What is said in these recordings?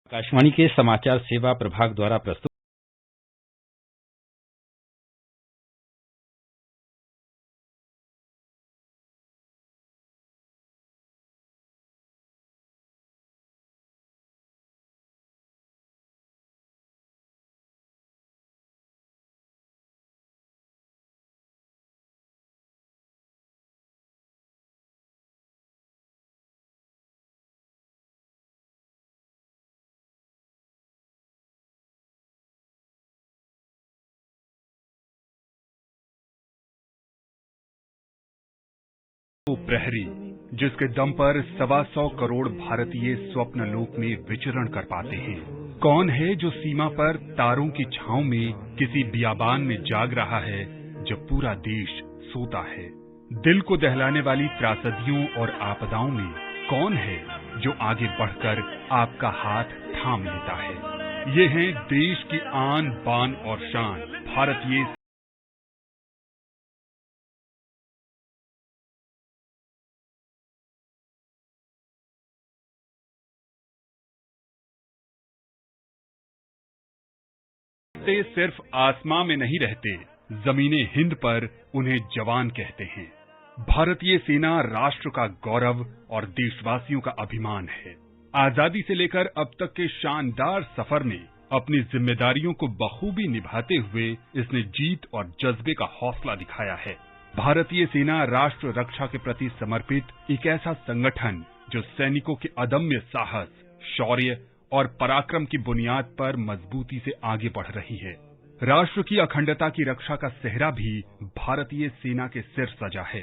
आकाशवाणी के समाचार सेवा प्रभाग द्वारा प्रस्तुत वो प्रहरी जिसके दम पर 125 करोड़ भारतीय स्वप्न लोक में विचरण कर पाते हैं। कौन है जो सीमा पर तारों की छांव में किसी बियाबान में जाग रहा है जब पूरा देश सोता है। दिल को दहलाने वाली त्रासदियों और आपदाओं में कौन है जो आगे बढ़कर आपका हाथ थाम लेता है। ये हैं देश की आन बान और शान भारतीय सिर्फ आसमां में नहीं रहते, जमीने हिंद पर उन्हें जवान कहते हैं। भारतीय सेना राष्ट्र का गौरव और देशवासियों का अभिमान है। आजादी से लेकर अब तक के शानदार सफर में अपनी जिम्मेदारियों को बखूबी निभाते हुए इसने जीत और जज्बे का हौसला दिखाया है। भारतीय सेना राष्ट्र रक्षा के प्रति समर्पित एक ऐसा संगठन जो सैनिकों के अदम्य साहस, शौर्य और पराक्रम की बुनियाद पर मजबूती से आगे बढ़ रही है। राष्ट्र की अखंडता की रक्षा का सेहरा भी भारतीय सेना के सिर सजा है।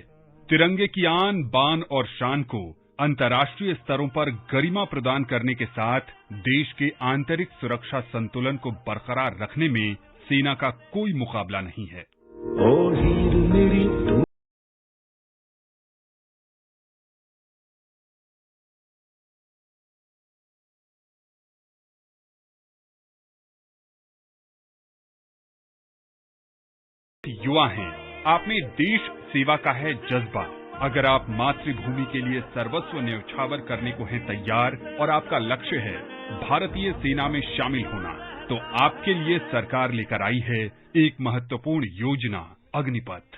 तिरंगे की आन बान और शान को अंतर्राष्ट्रीय स्तरों पर गरिमा प्रदान करने के साथ देश के आंतरिक सुरक्षा संतुलन को बरकरार रखने में सेना का कोई मुकाबला नहीं है। युवा हैं, आप में देश सेवा का है जज्बा। अगर आप मातृभूमि के लिए सर्वस्व न्यौछावर करने को हैं तैयार और आपका लक्ष्य है भारतीय सेना में शामिल होना, तो आपके लिए सरकार लेकर आई है एक महत्वपूर्ण योजना, अग्निपथ।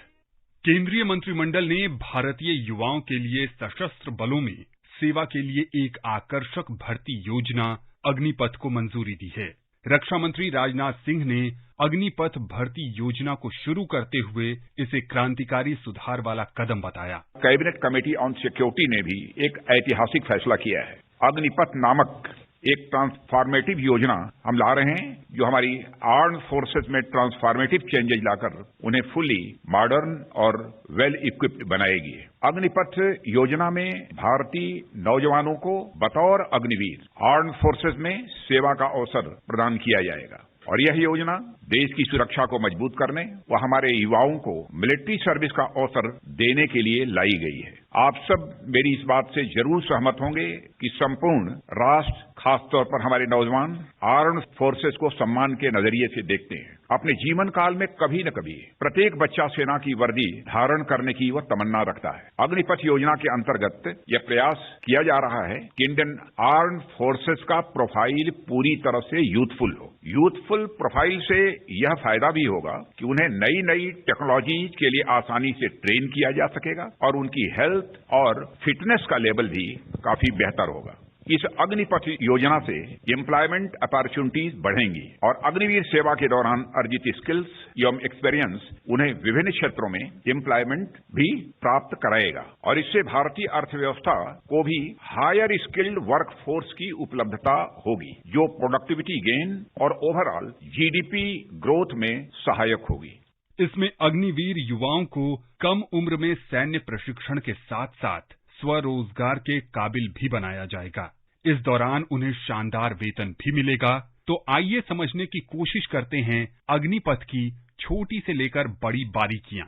केंद्रीय मंत्रिमंडल ने भारतीय युवाओं के लिए सशस्त्र बलों में सेवा के लिए एक आकर्षक भर्ती योजना अग्निपथ को मंजूरी दी है। रक्षा मंत्री राजनाथ सिंह ने अग्निपथ भर्ती योजना को शुरू करते हुए इसे क्रांतिकारी सुधार वाला कदम बताया। कैबिनेट कमेटी ऑन सिक्योरिटी ने भी एक ऐतिहासिक फैसला किया है। अग्निपथ नामक एक ट्रांसफॉर्मेटिव योजना हम ला रहे हैं जो हमारी आर्म्ड फोर्सेस में ट्रांसफॉर्मेटिव चेंजेज लाकर उन्हें फुली मॉडर्न और वेल इक्विप्ड बनाएगी। अग्निपथ योजना में भारतीय नौजवानों को बतौर अग्निवीर आर्म्ड फोर्सेस में सेवा का अवसर प्रदान किया जाएगा और यह योजना देश की सुरक्षा को मजबूत करने व हमारे युवाओं को मिलिट्री सर्विस का अवसर देने के लिए लाई गई है। आप सब मेरी इस बात से जरूर सहमत होंगे कि संपूर्ण राष्ट्र, खासतौर पर हमारे नौजवान आर्म्ड फोर्सेस को सम्मान के नजरिए से देखते हैं। अपने जीवन काल में कभी न कभी प्रत्येक बच्चा सेना की वर्दी धारण करने की वह तमन्ना रखता है। अग्निपथ योजना के अंतर्गत यह प्रयास किया जा रहा है कि इंडियन आर्म्ड फोर्सेस का प्रोफाइल पूरी तरह से यूथफुल हो। यूथफुल प्रोफाइल से यह फायदा भी होगा कि उन्हें नई नई टेक्नोलॉजीज के लिए आसानी से ट्रेन किया जा सकेगा और उनकी हेल्थ और फिटनेस का लेवल भी काफी बेहतर होगा। इस अग्निपथ योजना से एम्प्लॉयमेंट अपॉर्चुनिटीज बढ़ेंगी और अग्निवीर सेवा के दौरान अर्जित स्किल्स एवं एक्सपीरियंस उन्हें विभिन्न क्षेत्रों में एम्प्लॉयमेंट भी प्राप्त कराएगा और इससे भारतीय अर्थव्यवस्था को भी हायर स्किल्ड वर्क फोर्स की उपलब्धता होगी जो प्रोडक्टिविटी गेन और ओवरऑल जीडीपी ग्रोथ में सहायक होगी। इसमें अग्निवीर युवाओं को कम उम्र में सैन्य प्रशिक्षण के साथ साथ स्वरोजगार के काबिल भी बनाया जाएगा। इस दौरान उन्हें शानदार वेतन भी मिलेगा। तो आइए समझने की कोशिश करते हैं अग्निपथ की छोटी से लेकर बड़ी बारीकियां।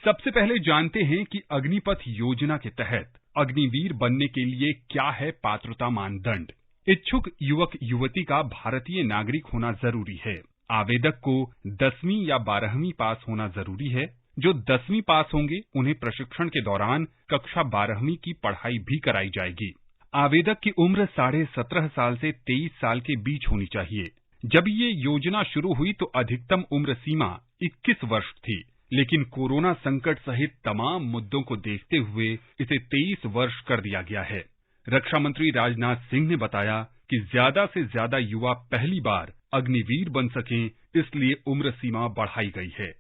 सबसे पहले जानते हैं कि अग्निपथ योजना के तहत अग्निवीर बनने के लिए क्या है पात्रता मानदंड। इच्छुक युवक युवती का भारतीय नागरिक होना जरूरी है। आवेदक को 10वीं या 12वीं पास होना जरूरी है। जो 10वीं पास होंगे उन्हें प्रशिक्षण के दौरान कक्षा 12वीं की पढ़ाई भी कराई जाएगी। आवेदक की उम्र 17.5 साल से 23 साल के बीच होनी चाहिए। जब ये योजना शुरू हुई तो अधिकतम उम्र सीमा 21 वर्ष थी, लेकिन कोरोना संकट सहित तमाम मुद्दों को देखते हुए इसे 23 वर्ष कर दिया गया है। रक्षा मंत्री राजनाथ सिंह ने बताया कि ज्यादा से ज्यादा युवा पहली बार अग्निवीर बन सकें, इसलिए उम्र सीमा बढ़ाई गई है।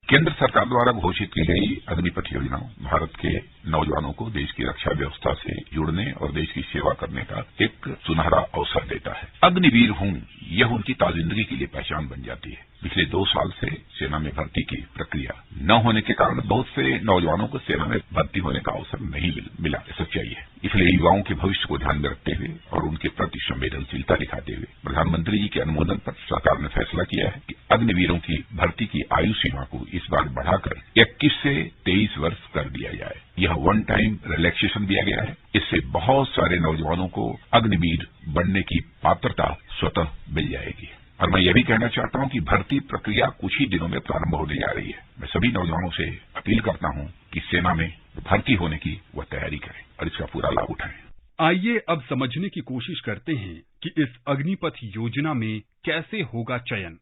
केंद्र सरकार द्वारा घोषित की गई अग्निपथ योजना भारत के नौजवानों को देश की रक्षा व्यवस्था से जुड़ने और देश की सेवा करने का एक सुनहरा अवसर देता है। अग्निवीर हूं, यह उनकी ताजिंदगी के लिए पहचान बन जाती है। पिछले 2 साल से सेना में भर्ती की प्रक्रिया न होने के कारण बहुत से नौजवानों को सेना में भर्ती होने का अवसर नहीं मिला, सच्चाई है। इसलिए युवाओं के भविष्य को ध्यान में रखते हुए और उनके प्रति संवेदनशीलता दिखाते हुए प्रधानमंत्री जी के अनुमोदन पर सरकार ने फैसला किया है कि अग्निवीरों की भर्ती की आयु सीमा को इस बार बढ़ाकर 21 से 23 वर्ष कर दिया जाए। यह वन टाइम रिलैक्सेशन दिया गया है। इससे बहुत सारे नौजवानों को अग्निवीर बनने की पात्रता स्वतः मिल जाएगी। और मैं यह भी कहना चाहता हूं कि भर्ती प्रक्रिया कुछ ही दिनों में प्रारंभ होने जा रही है। मैं सभी नौजवानों से अपील करता हूं कि सेना में भर्ती होने की वह तैयारी करें और इसका पूरा लाभ उठाएं। आइए अब समझने की कोशिश करते हैं कि इस अग्निपथ योजना में कैसे होगा चयन।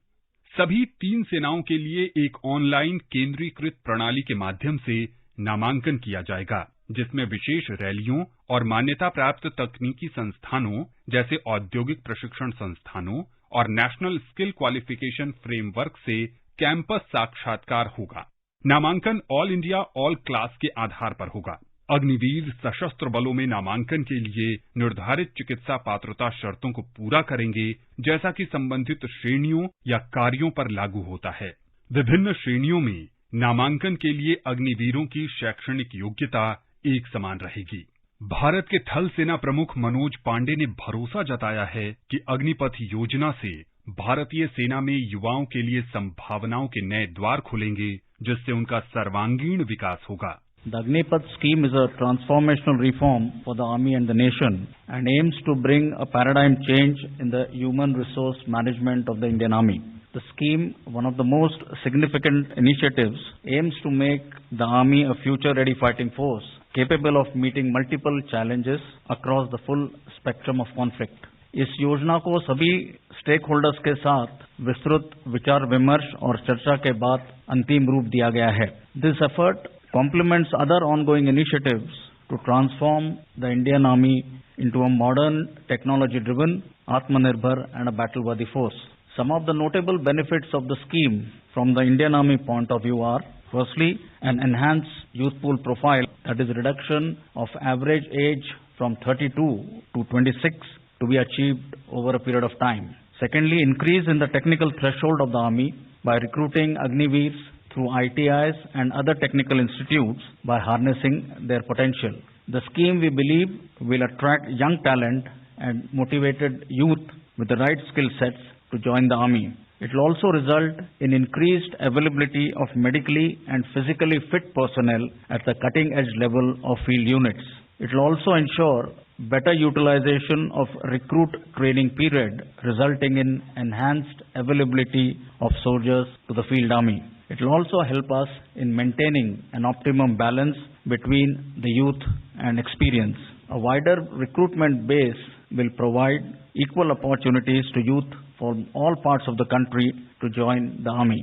सभी 3 सेनाओं के लिए एक ऑनलाइन केंद्रीकृत प्रणाली के माध्यम से नामांकन किया जाएगा, जिसमें विशेष रैलियों और मान्यता प्राप्त तकनीकी संस्थानों जैसे औद्योगिक प्रशिक्षण संस्थानों और नेशनल स्किल क्वालिफिकेशन फ्रेमवर्क से कैंपस साक्षात्कार होगा। नामांकन ऑल इंडिया ऑल क्लास के आधार पर होगा। अग्निवीर सशस्त्र बलों में नामांकन के लिए निर्धारित चिकित्सा पात्रता शर्तों को पूरा करेंगे, जैसा कि संबंधित श्रेणियों या कार्यों पर लागू होता है। विभिन्न श्रेणियों में नामांकन के लिए अग्निवीरों की शैक्षणिक योग्यता एक समान रहेगी। भारत के थल सेना प्रमुख मनोज पांडे ने भरोसा जताया है कि अग्निपथ योजना से भारतीय सेना में युवाओं के लिए संभावनाओं के नए द्वार खुलेंगे, जिससे उनका सर्वांगीण विकास होगा। The Agnipath scheme is a transformational reform for the Army and the nation and aims to bring a paradigm change in the human resource management of the Indian Army. The scheme, one of the most significant initiatives, aims to make the Army a future-ready fighting force capable of meeting multiple challenges across the full spectrum of conflict. इस योजना को सभी stake holders के साथ विस्तृत विचार विमर्श और चर्चा के बाद अंतिम रूप दिया गया है। This effort complements other ongoing initiatives to transform the Indian Army into a modern, technology-driven, Atmanirbhar and a battle-worthy force. Some of the notable benefits of the scheme from the Indian Army point of view are, firstly, an enhanced youth pool profile, that is reduction of average age from 32 to 26 to be achieved over a period of time. Secondly, increase in the technical threshold of the Army by recruiting Agniveers through ITIs and other technical institutes by harnessing their potential. The scheme, we believe, will attract young talent and motivated youth with the right skill sets to join the Army. It will also result in increased availability of medically and physically fit personnel at the cutting-edge level of field units. It will also ensure better utilization of recruit training period, resulting in enhanced availability of soldiers to the field army. It will also help us in maintaining an optimum balance between the youth and experience. A wider recruitment base will provide equal opportunities to youth from all parts of the country to join the army.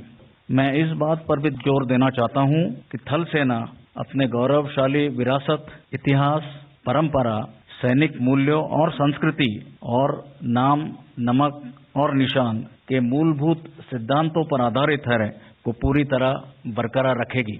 मैं इस बात पर भी जोर देना चाहता हूं कि थल सेना अपने गौरवशाली विरासत, इतिहास, परंपरा, सैनिक मूल्यों और संस्कृति और नाम, नमक और निशान के मूलभूत सिद्धांतों पर आधारित है को पूरी तरह बरकरार रखेगी।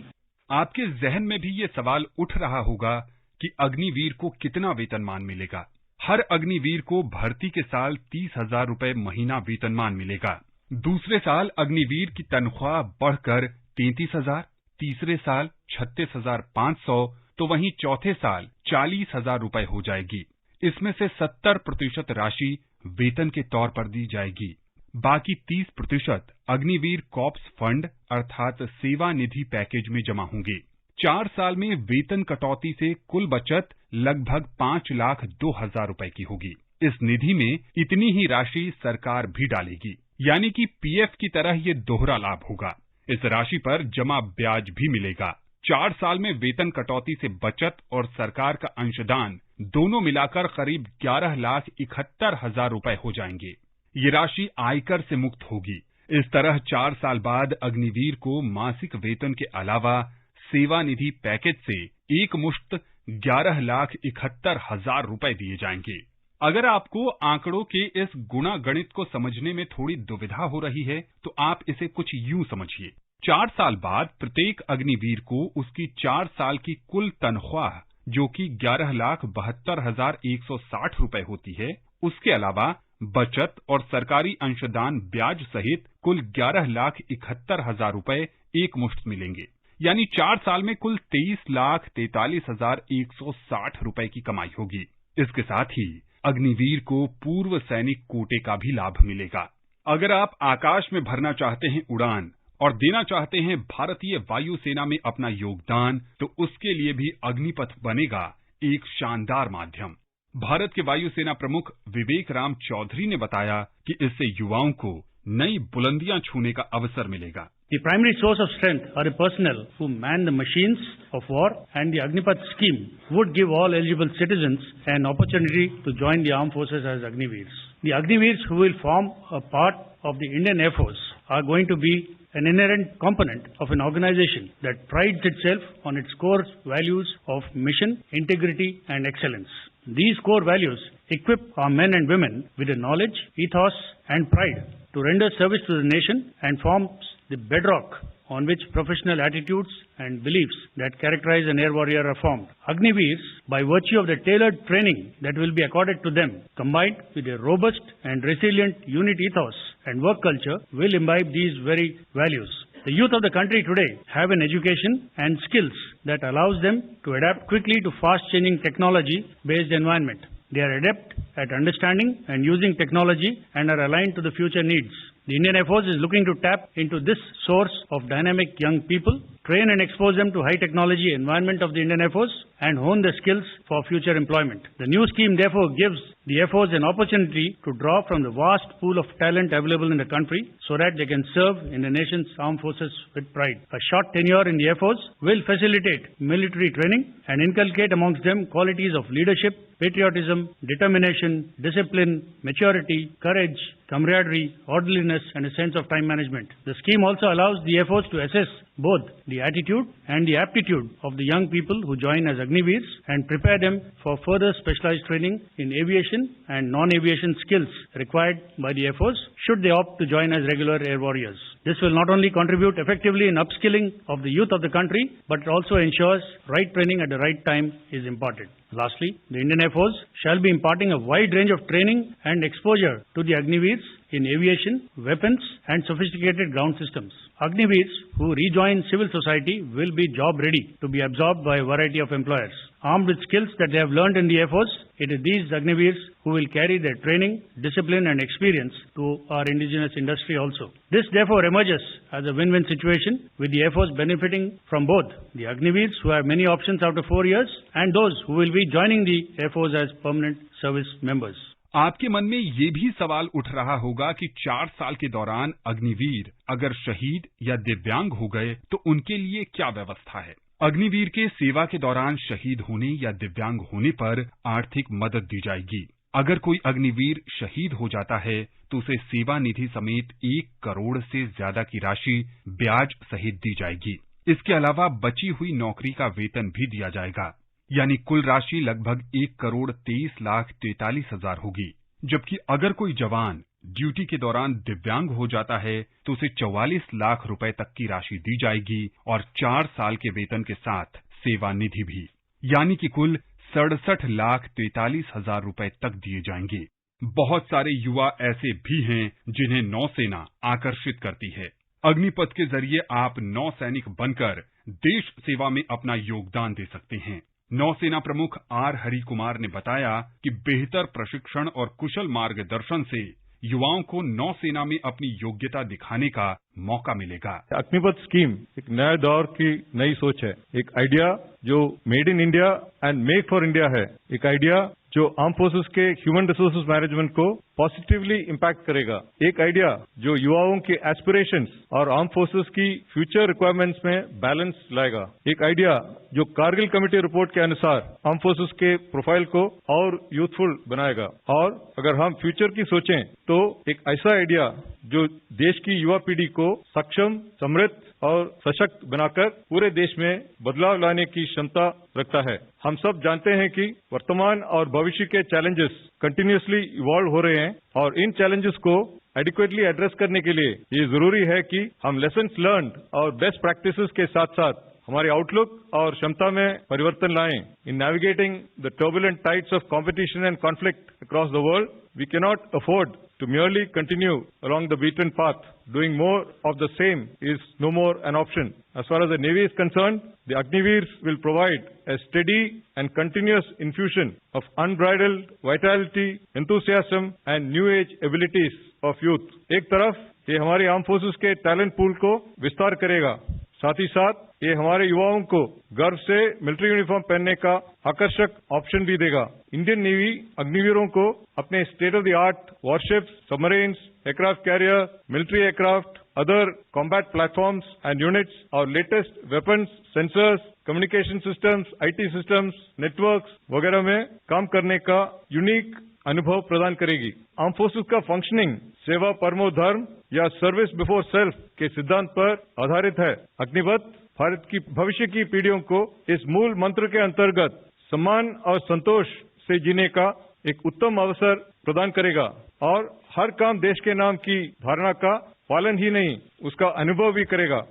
आपके जहन में भी ये सवाल उठ रहा होगा कि अग्निवीर को कितना वेतनमान मिलेगा। हर अग्निवीर को भर्ती के साल 30,000 रुपए महीना वेतनमान मिलेगा। दूसरे साल अग्निवीर की तनख्वाह बढ़कर 33,000, तीसरे साल 36,500, तो वहीं चौथे साल 40,000 रुपए हो जाएगी। इसमें से 70% राशि वेतन के तौर पर दी जाएगी। बाकी 30% अग्निवीर कॉर्प्स फंड अर्थात सेवा निधि पैकेज में जमा होंगे। 4 साल में वेतन कटौती से कुल बचत लगभग 5,02,000 रुपए की होगी। इस निधि में इतनी ही राशि सरकार भी डालेगी, यानी कि पीएफ की तरह ये दोहरा लाभ होगा। इस राशि पर जमा ब्याज भी मिलेगा। 4 साल में वेतन कटौती से बचत और सरकार का अंशदान दोनों मिलाकर करीब 11,71,000 रुपए हो जाएंगे। ये राशि आयकर से मुक्त होगी। इस तरह 4 साल बाद अग्निवीर को मासिक वेतन के अलावा सेवानिधि पैकेज से एक मुश्त 11,71,000 रुपए दिए जाएंगे। अगर आपको आंकड़ों के इस गुणा गणित को समझने में थोड़ी दुविधा हो रही है, तो आप इसे कुछ यूं समझिए। 4 साल बाद प्रत्येक अग्निवीर को उसकी 4 साल की कुल तनख्वाह, जो कि 11,72,160 रुपए होती है, उसके अलावा बचत और सरकारी अंशदान ब्याज सहित कुल 11,71,000 रुपए एक मुश्त मिलेंगे। यानी 4 साल में कुल 23,43,160 रुपए की कमाई होगी। इसके साथ ही अग्निवीर को पूर्व सैनिक कोटे का भी लाभ मिलेगा। अगर आप आकाश में भरना चाहते हैं उड़ान और देना चाहते हैं भारतीय वायुसेना में अपना योगदान, तो उसके लिए भी अग्निपथ बनेगा एक शानदार माध्यम। भारत के वायुसेना प्रमुख विवेक राम चौधरी ने बताया कि इससे युवाओं को नई बुलंदियां छूने का अवसर मिलेगा। The primary source of strength are the personnel who man the machines of war, and the Agnipath scheme would give all eligible citizens an opportunity to join the armed forces as Agniveers. The Agniveers who will form a part of the Indian Air Force are going to be an inherent component of an organization that prides itself on its core values of mission, integrity, and excellence. These core values equip our men and women with the knowledge, ethos, and pride to render service to the nation and forms the bedrock on which professional attitudes and beliefs that characterize an air warrior are formed. Agniveers, by virtue of the tailored training that will be accorded to them, combined with a robust and resilient unit ethos and work culture, will imbibe these very values. The youth of the country today have an education and skills that allows them to adapt quickly to fast-changing technology-based environment. They are adept at understanding and using technology and are aligned to the future needs. The Indian Air Force is looking to tap into this source of dynamic young people, train and expose them to high technology environment of the Indian Air Force, and hone their skills for future employment. The new scheme therefore gives the Air Force an opportunity to draw from the vast pool of talent available in the country so that they can serve in the nation's armed forces with pride. A short tenure in the Air Force will facilitate military training and inculcate amongst them qualities of leadership, patriotism, determination, discipline, maturity, courage, camaraderie, orderliness, and a sense of time management. The scheme also allows the Air Force to assess both the attitude and the aptitude of the young people who join as Agniveers and prepare them for further specialized training in aviation and non-aviation skills required by the Air Force should they opt to join as regular air warriors. This will not only contribute effectively in upskilling of the youth of the country, but it also ensures right training at the right time is imparted. Lastly, the Indian Air Force shall be imparting a wide range of training and exposure to the Agniveers in aviation, weapons, and sophisticated ground systems. Agniveers who rejoin civil society will be job ready to be absorbed by a variety of employers. Armed with skills that they have learned in the Air Force, it is these Agniveers who will carry their training, discipline, and experience to our indigenous industry also. This therefore emerges as a win-win situation, with the Air Force benefiting from both the Agniveers who have many options after 4 years and those who will be joining the Air Force as permanent service members. आपके मन में ये भी सवाल उठ रहा होगा कि 4 साल के दौरान अग्निवीर अगर शहीद या दिव्यांग हो गए तो उनके लिए क्या व्यवस्था है। अग्निवीर के सेवा के दौरान शहीद होने या दिव्यांग होने पर आर्थिक मदद दी जाएगी। अगर कोई अग्निवीर शहीद हो जाता है तो उसे सेवा निधि समेत 1 करोड़ से ज्यादा की राशि ब्याज सहित दी जाएगी। इसके अलावा बची हुई नौकरी का वेतन भी दिया जाएगा, यानी कुल राशि लगभग 1,23,43,000 होगी। जबकि अगर कोई जवान ड्यूटी के दौरान दिव्यांग हो जाता है तो उसे 44 लाख रुपए तक की राशि दी जाएगी और 4 साल के वेतन के साथ सेवा निधि भी, यानी कि कुल 67,43,000 रुपए तक दिए जाएंगे। बहुत सारे युवा ऐसे भी हैं जिन्हें नौसेना आकर्षित करती है। अग्निपथ के जरिए आप नौसैनिक बनकर देश सेवा में अपना योगदान दे सकते हैं। नौसेना प्रमुख आर हरि कुमार ने बताया कि बेहतर प्रशिक्षण और कुशल मार्गदर्शन से युवाओं को नौसेना में अपनी योग्यता दिखाने का मौका मिलेगा। अग्निपथ स्कीम एक नया दौर की नई सोच है, एक आइडिया जो made in India and make for India है, एक आइडिया जो आर्म फोर्सेस के ह्यूमन रिसोर्सेज मैनेजमेंट को पॉजिटिवली इम्पैक्ट करेगा। एक आइडिया जो युवाओं के एस्पिरेशंस और आर्म फोर्सेस की फ्यूचर रिक्वायरमेंट्स में बैलेंस लाएगा। एक आइडिया जो कारगिल कमेटी रिपोर्ट के अनुसार आर्म फोर्सेस के प्रोफाइल को और यूथफुल बनाएगा। और अगर हम फ्यूचर की सोचें तो एक ऐसा आइडिया जो देश की युवा पीढ़ी को सक्षम, समृद्ध और सशक्त बनाकर पूरे देश में बदलाव लाने की क्षमता रखता है। हम सब जानते हैं कि वर्तमान और भविष्य के चैलेंजेस कंटिन्यूअसली इवॉल्व हो रहे हैं और इन चैलेंजेस को एडिक्वेटली एड्रेस करने के लिए ये जरूरी है कि हम लेसन्स लर्न्ड और बेस्ट प्रैक्टिसेस के साथ साथ हमारे आउटलुक और क्षमता में परिवर्तन लाएं। In navigating the turbulent tides of competition and conflict across the world, we can not afford to merely continue along the beaten path. Doing more of the same is no more an option. As far as the Navy is concerned, the Agniveers will provide a steady and continuous infusion of unbridled vitality, enthusiasm and new age abilities of youth. एक तरफ ये हमारे arm forces के talent pool को विस्तार करेगा, साथ ही साथ ये हमारे युवाओं को गर्व से मिलिट्री यूनिफॉर्म पहनने का आकर्षक ऑप्शन भी देगा। इंडियन नेवी अग्निवीरों को अपने state of the art warships, submarines, aircraft carrier, military aircraft, other combat platforms and units और latest weapons, sensors, communication systems, IT systems, networks वगैरह में काम करने का यूनिक अनुभव प्रदान करेगी। आर्म फोर्सेस का फंक्शनिंग सेवा परमो धर्म या सर्विस बिफोर सेल्फ के सिद्धांत पर आधारित है। अग्निपथ भारत की भविष्य की पीढ़ियों को इस मूल मंत्र के अंतर्गत सम्मान और संतोष से जीने का एक उत्तम अवसर प्रदान करेगा और हर काम देश के नाम की धारणा का पालन ही नहीं, उसका अनुभव भी करेगा।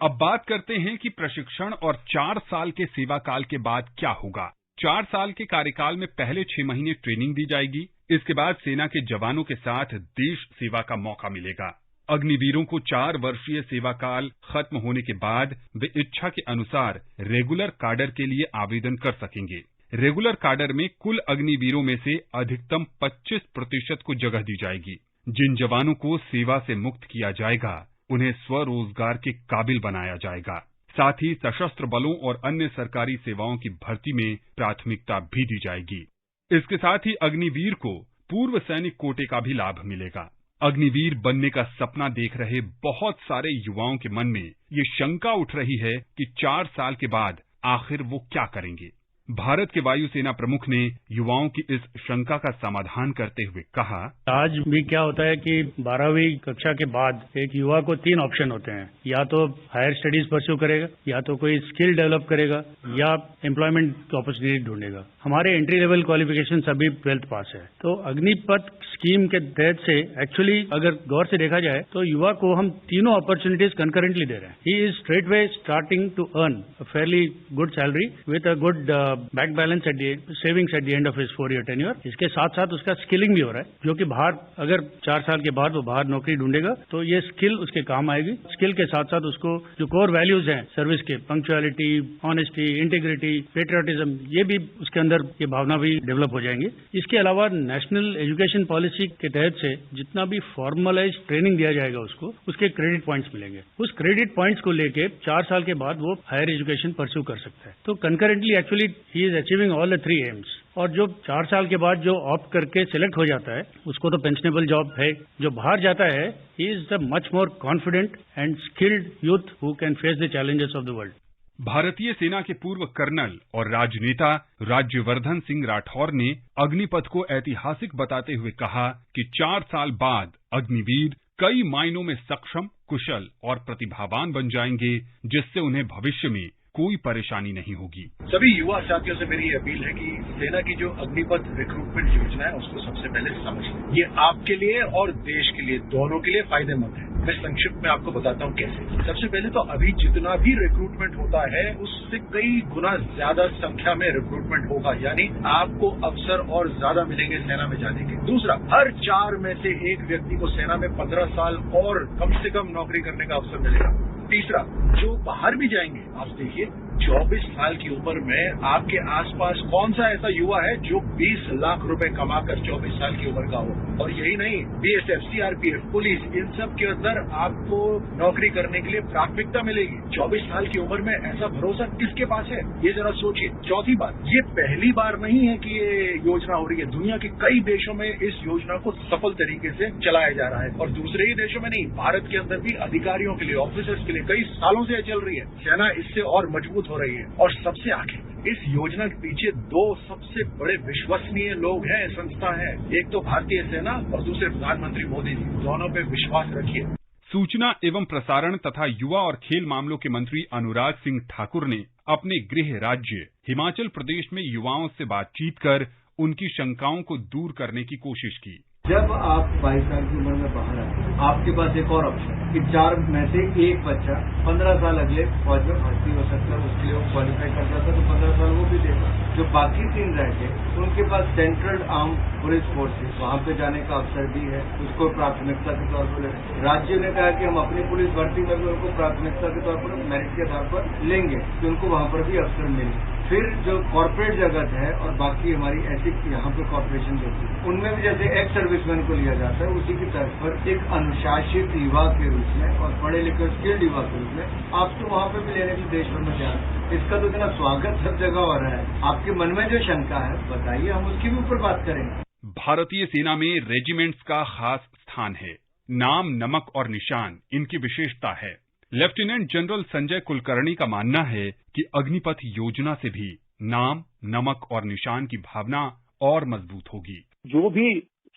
अब बात करते हैं कि प्रशिक्षण और 4 साल के सेवा काल के बाद क्या होगा। 4 साल के कार्यकाल में पहले 6 महीने ट्रेनिंग दी जाएगी। इसके बाद सेना के जवानों के साथ देश सेवा का मौका मिलेगा। अग्निवीरों को 4 वर्षीय सेवा काल खत्म होने के बाद वे इच्छा के अनुसार रेगुलर काडर के लिए आवेदन कर सकेंगे। रेगुलर काडर में कुल अग्निवीरों में से अधिकतम 25% को जगह दी जाएगी। जिन जवानों को सेवा से मुक्त किया जाएगा उन्हें स्वरोजगार के काबिल बनाया जाएगा। साथ ही सशस्त्र बलों और अन्य सरकारी सेवाओं की भर्ती में प्राथमिकता भी दी जाएगी। इसके साथ ही अग्निवीर को पूर्व सैनिक कोटे का भी लाभ मिलेगा। अग्निवीर बनने का सपना देख रहे बहुत सारे युवाओं के मन में ये शंका उठ रही है कि 4 साल के बाद आखिर वो क्या करेंगे। भारत के वायुसेना प्रमुख ने युवाओं की इस शंका का समाधान करते हुए कहा, आज भी क्या होता है कि 12वीं कक्षा के बाद एक युवा को 3 ऑप्शन होते हैं। या तो हायर स्टडीज परस्यू करेगा, या तो कोई स्किल डेवलप करेगा, या एम्प्लॉयमेंट की अपॉर्चुनिटी ढूंढेगा। हमारे एंट्री लेवल क्वालिफिकेशन अभी 12th पास है। तो अग्निपथ स्कीम के तहत से एक्चुअली अगर गौर से देखा जाए तो युवा को हम तीनों अपॉर्चुनिटीज कंकरेंटली दे रहे हैं। He is straight way starting to earn a fairly good salary with a good bank balance at savings at the end of his 4-year tenure. इसके साथ साथ उसका स्किलिंग भी हो रहा है, जो कि बाहर अगर 4 साल के बाद वो बाहर नौकरी ढूंढेगा तो ये स्किल उसके काम आएगी। स्किल के साथ साथ उसको जो कोर वैल्यूज हैं सर्विस के, पंक्चुअलिटी, ऑनेस्टी, इंटीग्रिटी, पेट्रियोटिज्म, ये भी उसके अंदर ये भावना भी डेवलप हो जाएंगे। इसके अलावा नेशनल एजुकेशन पॉलिसी के तहत से जितना भी फॉर्मलाइज ट्रेनिंग दिया जाएगा उसको, उसके क्रेडिट पॉइंट्स मिलेंगे। उस क्रेडिट पॉइंट्स को लेके 4 साल के बाद वो हायर एजुकेशन परस्यू कर सकता है। तो concurrently actually he is achieving all the 3 AIIMS. और जो 4 साल के बाद जो ऑप्ट करके सिलेक्ट हो जाता है उसको तो पेंशनेबल जॉब है। जो बाहर जाता है he is the much more confident and skilled youth who can face the challenges of the world. भारतीय सेना के पूर्व कर्नल और राजनेता राज्यवर्धन सिंह राठौर ने अग्निपथ को ऐतिहासिक बताते हुए कहा कि 4 साल बाद अग्निवीर कई मायनों में सक्षम, कुशल और प्रतिभावान बन जाएंगे, जिससे उन्हें भविष्य में कोई परेशानी नहीं होगी। सभी युवा साथियों से मेरी अपील है कि सेना की जो अग्निपथ रिक्रूटमेंट योजना है उसको सबसे पहले समझ लें। ये आपके लिए और देश के लिए, दोनों के लिए फायदेमंद है। मैं संक्षिप्त में आपको बताता हूँ कैसे। सबसे पहले तो अभी जितना भी रिक्रूटमेंट होता है उससे कई गुना ज्यादा संख्या में रिक्रूटमेंट होगा, यानी आपको अवसर और ज्यादा मिलेंगे सेना में जाने के। दूसरा, हर 4 में से एक व्यक्ति को सेना में 15 साल और कम से कम नौकरी करने का अवसर मिलेगा। तीसरा, जो बाहर भी जाएंगे, आप देखिए 24 साल की उम्र में आपके आसपास कौन सा ऐसा युवा है जो 20 लाख रुपए कमाकर 24 साल की उम्र का हो? और यही नहीं, बीएसएफ, सीआरपीएफ, पुलिस, इन सब के अंदर आपको नौकरी करने के लिए प्राथमिकता मिलेगी। 24 साल की उम्र में ऐसा भरोसा किसके पास है? ये जरा सोचिए। चौथी बात, ये पहली बार नहीं है कि ये योजना हो रही है। दुनिया के कई देशों में इस योजना को सफल तरीके से चलाया जा रहा है, और दूसरे ही देशों में नहीं, भारत के अंदर भी अधिकारियों के लिए, ऑफिसर्स के लिए कई सालों से चल रही है। सेना इससे और मजबूत हो रही है। और सबसे आखिर, इस योजना के पीछे दो सबसे बड़े विश्वसनीय लोग हैं, संस्था है। एक तो भारतीय सेना और दूसरे प्रधानमंत्री मोदी जी। दोनों पे विश्वास रखिए। सूचना एवं प्रसारण तथा युवा और खेल मामलों के मंत्री अनुराग सिंह ठाकुर ने अपने गृह राज्य हिमाचल प्रदेश में युवाओं से बातचीत कर उनकी शंकाओं को दूर करने की कोशिश की। जब आप 22 साल की उम्र में बाहर आए, आपके पास एक और ऑप्शन कि 4 में से एक बच्चा 15 साल अगले फौज में भर्ती हो सकता है, उसके लिए वो क्वालिफाई कर जाता है, तो 15 साल वो भी देगा। जो बाकी 3 रह गए, उनके पास सेंट्रल आर्म पुलिस फोर्सेस, वहाँ पे जाने का अवसर भी है, उसको प्राथमिकता के तौर पर लेंगे। राज्य ने कहा कि हम अपनी पुलिस भर्ती में भी उनको प्राथमिकता के तौर पर मेरिट के आधार पर लेंगे, कि उनको वहाँ पर भी अवसर मिले। फिर जो कॉर्पोरेट जगत है और बाकी हमारी ऐसी यहाँ पे कॉर्पोरेशन होती है, उनमें भी जैसे एक्स सर्विसमैन को लिया जाता है, उसी की तर्ज पर एक अनुशासित युवा के रूप में और पढ़े लिखे स्किल्ड युवा के रूप में आपको वहाँ पे भी लेने की देश भर में जाए। इसका तो इतना स्वागत सब जगह हो रहा है। आपके मन में जो शंका है बताइए, हम उसकी भी ऊपर बात करेंगे। भारतीय सेना में रेजिमेंट्स का खास स्थान है। नाम, नमक और निशान इनकी विशेषता है। लेफ्टिनेंट जनरल संजय कुलकर्णी का मानना है कि अग्निपथ योजना से भी नाम, नमक और निशान की भावना और मजबूत होगी। जो भी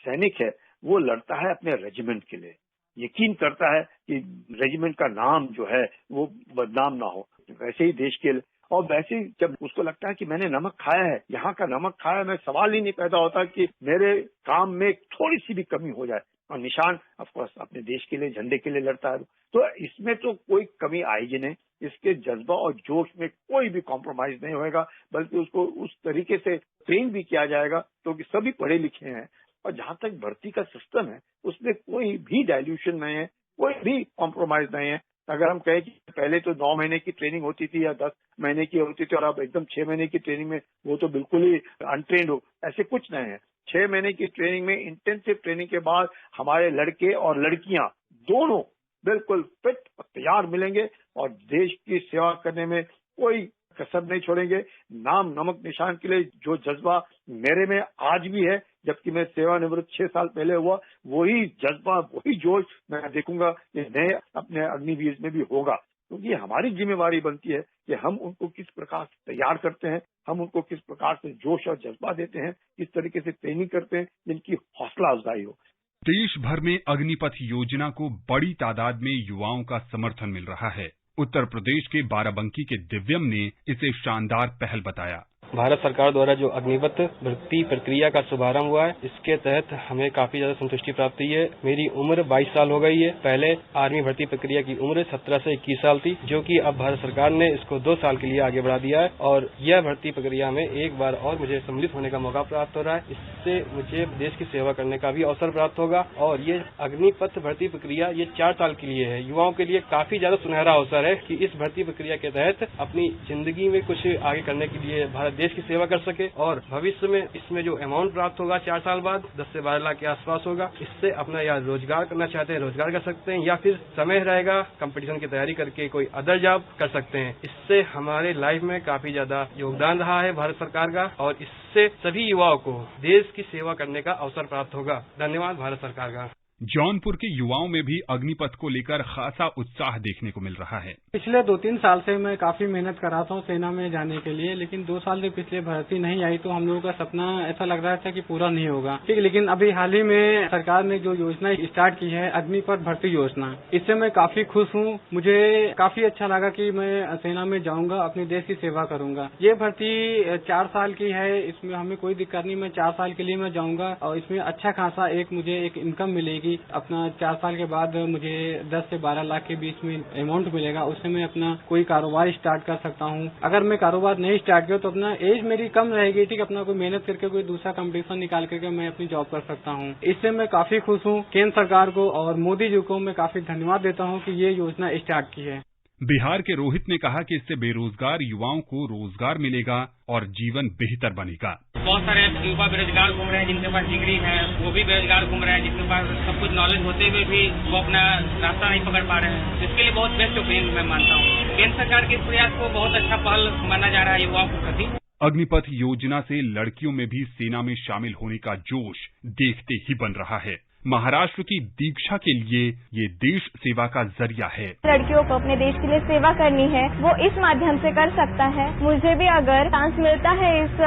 सैनिक है वो लड़ता है अपने रेजिमेंट के लिए, यकीन करता है कि रेजिमेंट का नाम जो है वो बदनाम ना हो। वैसे ही देश के लिए, और वैसे ही जब उसको लगता है कि मैंने नमक खाया है, यहाँ का नमक खाया है, मैं सवाल ही नहीं पैदा होता कि मेरे काम में थोड़ी सी भी कमी हो जाए। और निशान ऑफकोर्स अपने देश के लिए, झंडे के लिए लड़ता है, तो इसमें तो कोई कमी आएगी नहीं। इसके जज्बा और जोश में कोई भी कॉम्प्रोमाइज नहीं होगा, बल्कि उसको उस तरीके से ट्रेन भी किया जाएगा क्योंकि सभी पढ़े लिखे हैं। और जहां तक भर्ती का सिस्टम है, उसमें कोई भी डाइल्यूशन नहीं है, कोई भी कॉम्प्रोमाइज नहीं है। अगर हम कहें कि पहले तो 9 महीने की ट्रेनिंग होती थी या 10 महीने की होती थी और अब एकदम 6 महीने की ट्रेनिंग में वो तो बिल्कुल ही अनट्रेंड हो, ऐसे कुछ नहीं है। 6 महीने की ट्रेनिंग में, इंटेंसिव ट्रेनिंग के बाद हमारे लड़के और लड़कियां दोनों बिल्कुल फिट और तैयार मिलेंगे और देश की सेवा करने में कोई कसर नहीं छोड़ेंगे। नाम, नमक, निशान के लिए जो जज्बा मेरे में आज भी है, जबकि मैं सेवानिवृत्त 6 साल पहले हुआ, वही जज्बा, वही जोश मैं देखूंगा कि नए अपने अग्निवीर में भी होगा। क्योंकि हमारी जिम्मेवारी बनती है कि हम उनको किस प्रकार से तैयार करते हैं, हम उनको किस प्रकार से जोश और जज्बा देते हैं, किस तरीके से ट्रेनिंग करते हैं जिनकी हौसला अफजाई हो। देश भर में अग्निपथ योजना को बड़ी तादाद में युवाओं का समर्थन मिल रहा है। उत्तर प्रदेश के बाराबंकी के दिव्यम ने इसे शानदार पहल बताया। भारत सरकार द्वारा जो अग्निपथ भर्ती प्रक्रिया का शुभारंभ हुआ है, इसके तहत हमें काफी ज्यादा संतुष्टि प्राप्त हुई है। मेरी उम्र 22 साल हो गई है। पहले आर्मी भर्ती प्रक्रिया की उम्र 17 से 21 साल थी, जो कि अब भारत सरकार ने इसको 2 साल के लिए आगे बढ़ा दिया है और यह भर्ती प्रक्रिया में एक बार और मुझे सम्मिलित होने का मौका प्राप्त हो रहा है। इससे मुझे देश की सेवा करने का भी अवसर प्राप्त होगा और ये अग्निपथ भर्ती प्रक्रिया ये 4 साल के लिए है। युवाओं के लिए काफी ज्यादा सुनहरा अवसर है कि इस भर्ती प्रक्रिया के तहत अपनी जिंदगी में कुछ आगे करने के लिए भारत देश की सेवा कर सके और भविष्य में इसमें जो अमाउंट प्राप्त होगा 4 साल बाद 10 से 12 लाख के आसपास होगा। इससे अपना या रोजगार करना चाहते हैं रोजगार कर सकते हैं, या फिर समय रहेगा कंपटीशन की तैयारी करके कोई अदर जॉब कर सकते हैं। इससे हमारे लाइफ में काफी ज्यादा योगदान रहा है भारत सरकार का और इससे सभी युवाओं को देश की सेवा करने का अवसर प्राप्त होगा। धन्यवाद भारत सरकार का। जौनपुर के युवाओं में भी अग्निपथ को लेकर खासा उत्साह देखने को मिल रहा है। पिछले 2-3 साल से मैं काफी मेहनत कर रहा था सेना में जाने के लिए, लेकिन 2 साल से पिछले भर्ती नहीं आई तो हम लोगों का सपना ऐसा लग रहा था कि पूरा नहीं होगा। ठीक, लेकिन अभी हाल ही में सरकार ने जो योजना स्टार्ट की है अग्निपथ भर्ती योजना, इससे मैं काफी खुश हूँ। मुझे काफी अच्छा लगा कि मैं सेना में जाऊंगा, अपने देश की सेवा करूंगा। ये भर्ती 4 साल की है, इसमें हमें कोई दिक्कत नहीं। मैं 4 साल के लिए मैं जाऊंगा और इसमें अच्छा खासा मुझे एक इनकम मिलेगी। अपना 4 साल के बाद मुझे 10 से 12 लाख के बीच में अमाउंट मिलेगा, उससे मैं अपना कोई कारोबार स्टार्ट कर सकता हूँ। अगर मैं कारोबार नहीं स्टार्ट किया तो अपना एज मेरी कम रहेगी, ठीक, अपना कोई मेहनत करके कोई दूसरा कंपटीशन निकाल करके मैं अपनी जॉब कर सकता हूँ। इससे मैं काफी खुश हूँ। केंद्र सरकार को और मोदी जी को मैं काफी धन्यवाद देता हूँ कि ये योजना स्टार्ट की है। बिहार के रोहित ने कहा कि इससे बेरोजगार युवाओं को रोजगार मिलेगा और जीवन बेहतर बनेगा। बहुत सारे युवा बेरोजगार घूम रहे हैं, जिनके पास डिग्री है वो भी बेरोजगार घूम रहे हैं, जिनके पास सब कुछ नॉलेज होते हुए भी वो अपना रास्ता नहीं पकड़ पा रहे हैं। इसके लिए बहुत बेस्ट ओपिनियन मैं मानता हूँ। केंद्र सरकार के इस प्रयास को बहुत अच्छा पहल माना जा रहा है युवाओं के प्रति। अग्निपथ योजना से लड़कियों में भी सेना में शामिल होने का जोश देखते ही बन रहा है। महाराष्ट्र की दीक्षा के लिए ये देश सेवा का जरिया है। लड़कियों को अपने देश के लिए सेवा करनी है, वो इस माध्यम से कर सकता है। मुझे भी अगर चांस मिलता है इस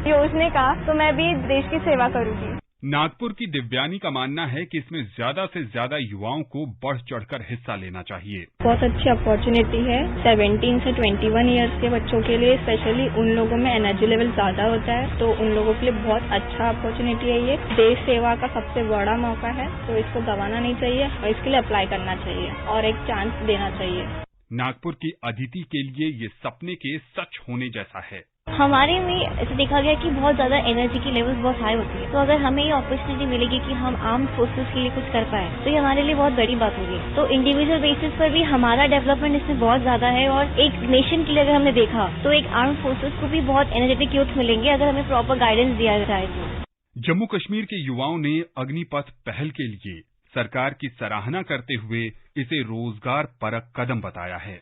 योजना का तो मैं भी देश की सेवा करूंगी। नागपुर की दिव्यानी का मानना है कि इसमें ज्यादा से ज्यादा युवाओं को बढ़ चढ़कर हिस्सा लेना चाहिए। बहुत अच्छी अपॉर्चुनिटी है 17 से 21 इयर्स के बच्चों के लिए, स्पेशली उन लोगों में एनर्जी लेवल ज्यादा होता है, तो उन लोगों के लिए बहुत अच्छा अपॉर्चुनिटी है। ये देश सेवा का सबसे बड़ा मौका है, तो इसको गंवाना नहीं चाहिए और इसके लिए अप्लाई करना चाहिए और एक चांस देना चाहिए। नागपुर की अदिति के लिए ये सपने के सच होने जैसा है। हमारे में ऐसे देखा गया कि बहुत ज्यादा एनर्जी की लेवल्स बहुत हाई होती है, तो अगर हमें ये अपॉर्चुनिटी मिलेगी कि हम आर्म्ड फोर्सेस के लिए कुछ कर पाए तो ये हमारे लिए बहुत बड़ी बात होगी। तो इंडिविजुअल बेसिस पर भी हमारा डेवलपमेंट इसमें बहुत ज्यादा है और एक नेशन के लिए अगर हमने देखा तो एक आर्म्ड फोर्सेस को भी बहुत एनर्जेटिक यूथ मिलेंगे अगर हमें प्रॉपर गाइडेंस दिया जाए तो। जम्मू कश्मीर के युवाओं ने अग्निपथ पहल के लिए सरकार की सराहना करते हुए इसे रोजगार परक कदम बताया है।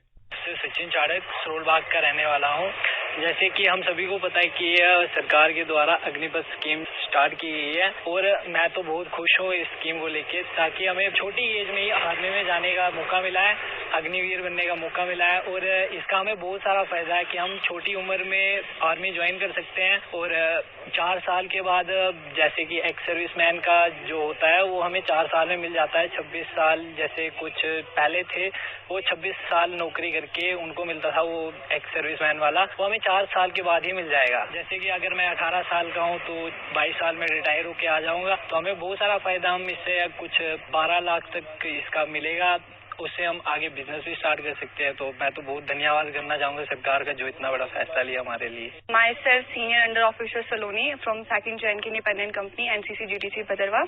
सचिन चाड़क सरोलबाग का रहने वाला हूँ। जैसे कि हम सभी को पता है कि सरकार के द्वारा अग्निपथ स्कीम स्टार्ट की गई है और मैं तो बहुत खुश हूँ इस स्कीम को लेके, ताकि हमें छोटी एज में ही आर्मी में जाने का मौका मिला है, अग्निवीर बनने का मौका मिला है और इसका हमें बहुत सारा फायदा है कि हम छोटी उम्र में आर्मी ज्वाइन कर सकते हैं और 4 साल के बाद जैसे कि एक्स सर्विसमैन का जो होता है वो हमें 4 साल में मिल जाता है। 26 साल जैसे कुछ पहले थे वो 26 साल नौकरी करके उनको मिलता था वो एक्स सर्विसमैन वाला, वो हमें 4 साल के बाद ही मिल जाएगा। जैसे कि अगर मैं 18 साल का हूँ तो 22 साल में रिटायर होके आ जाऊंगा, तो हमें बहुत सारा फायदा, हम इससे कुछ 12 लाख तक इसका मिलेगा, उससे हम आगे बिजनेस भी स्टार्ट कर सकते हैं। तो मैं तो बहुत धन्यवाद करना चाहूंगा सरकार का जो इतना बड़ा फैसला लिया हमारे लिए। My self senior under officer Saloni from second J and K independent company NCC GTC Bhaderwah,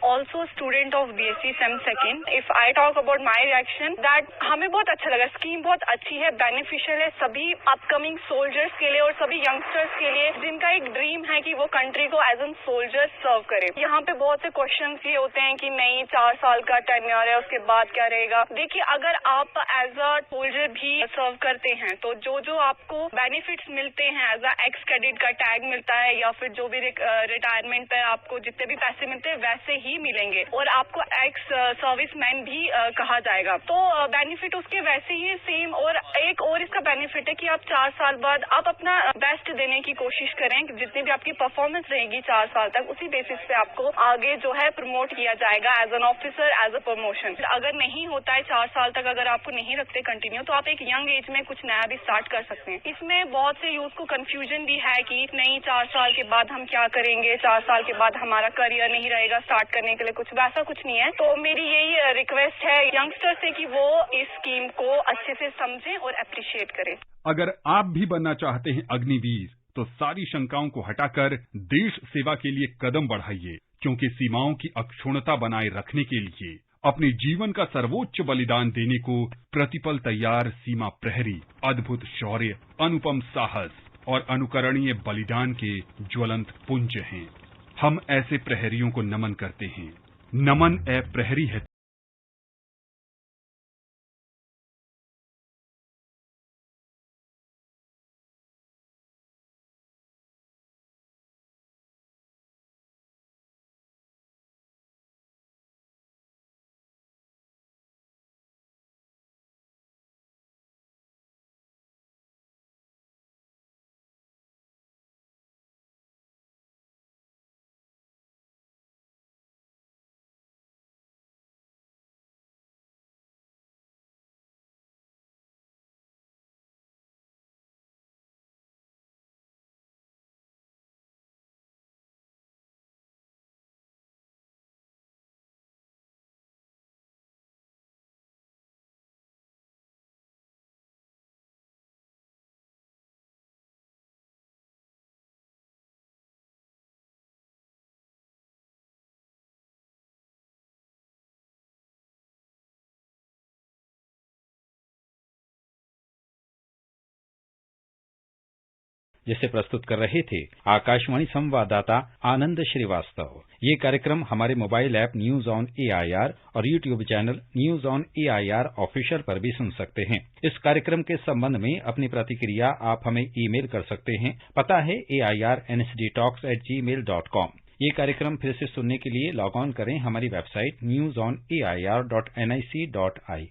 also student of BSc same second. If I talk about my reaction that हमें बहुत अच्छा लगा, स्कीम बहुत अच्छी है, बेनिफिशियल है सभी अपकमिंग सोल्जर्स के लिए और सभी यंगस्टर्स के लिए जिनका एक ड्रीम है कि वो कंट्री को एज एन सोल्जर सर्व करे। यहाँ पे बहुत से क्वेश्चन ये होते हैं कि नहीं 4 साल का टेन्योर है उसके बाद क्या रहेगा। देखिए अगर आप एज अ सोल्जर भी सर्व करते हैं तो जो आपको बेनिफिट्स मिलते हैं एज अ एक्स कैडेट का टैग मिलता है या फिर जो भी रिटायरमेंट पर आपको जितने भी पैसे मिलते हैं वैसे ही मिलेंगे और आपको एक्स सर्विसमैन भी कहा जाएगा, तो बेनिफिट उसके वैसे ही सेम। और एक और इसका बेनिफिट है कि आप 4 साल बाद आप अपना बेस्ट देने की कोशिश करें, जितनी भी आपकी परफॉर्मेंस रहेगी 4 साल तक उसी बेसिस पे आपको आगे जो है प्रमोट किया जाएगा as an officer as a promotion. अगर नहीं होता है 4 साल तक अगर आपको नहीं रखते कंटिन्यू तो आप एक यंग एज में कुछ नया भी स्टार्ट कर सकते हैं। इसमें बहुत से यूथ को कंफ्यूजन भी है कि नहीं 4 साल के बाद हम क्या करेंगे, 4 साल के बाद हमारा करियर नहीं रहेगा स्टार्ट करने के लिए, कुछ वैसा कुछ नहीं है। तो मेरी यही रिक्वेस्ट है यंगस्टर से कि वो इस स्कीम को अच्छे से समझें और अप्रिशिएट करें। अगर आप भी बनना चाहते हैं अग्निवीर तो सारी शंकाओं को हटाकर देश सेवा के लिए कदम बढ़ाइए, क्योंकि सीमाओं की अक्षुण्णता बनाए रखने के लिए अपने जीवन का सर्वोच्च बलिदान देने को प्रतिपल तैयार सीमा प्रहरी अद्भुत शौर्य, अनुपम साहस और अनुकरणीय बलिदान के ज्वलंत पुंज हैं। हम ऐसे प्रहरियों को नमन करते हैं। नमन ए प्रहरी है। जिसे प्रस्तुत कर रहे थे आकाशवाणी संवाददाता आनंद श्रीवास्तव। ये कार्यक्रम हमारे mobile app news on AIR और YouTube channel news on AIR official पर भी सुन सकते हैं। इस कार्यक्रम के संबंध में अपनी प्रतिक्रिया आप हमें ईमेल कर सकते हैं। पता है airnsdtalks@gmail.com। ये कार्यक्रम फिर से सुनने के लिए लॉग ऑन करें हमारी वेबसाइट newsonair.nic.in।